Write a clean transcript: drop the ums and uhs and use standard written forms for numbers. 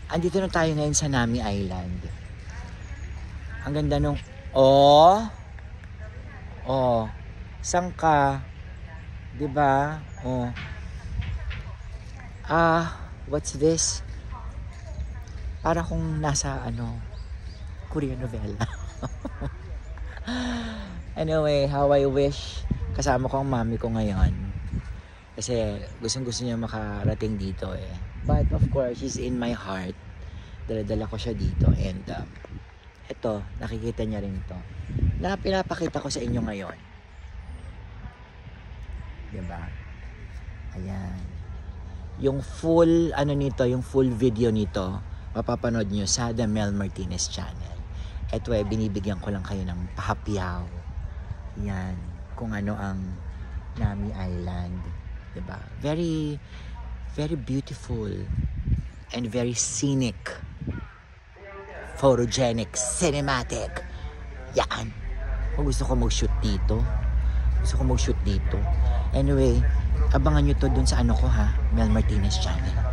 andito na tayo ngayon sa Nami Island. Ang ganda nung... Oh! Oh! Saan ka? Diba? Oh. What's this? Para kung nasa, Korean novela. Anyway, how I wish kasama ko ang mami ko ngayon. Kasi gustong-gusto niya makarating dito eh. But of course, she's in my heart. Dala-dala ko siya dito. And ito, nakikita niya rin ito. Na pinapakita ko sa inyo ngayon. Diba? Ayan. Yung full, yung full video nito, mapapanood nyo sa The Mel Martinez channel. Ito eh, binibigyan ko lang kayo ng pahapyaw. Yan. Kung ano ang Nami Island. Diba? Very, very beautiful and very scenic. Photogenic, cinematic. Yan. Kung gusto ko mag-shoot dito. Anyway, abangan nyo to dun sa Mel Martinez channel.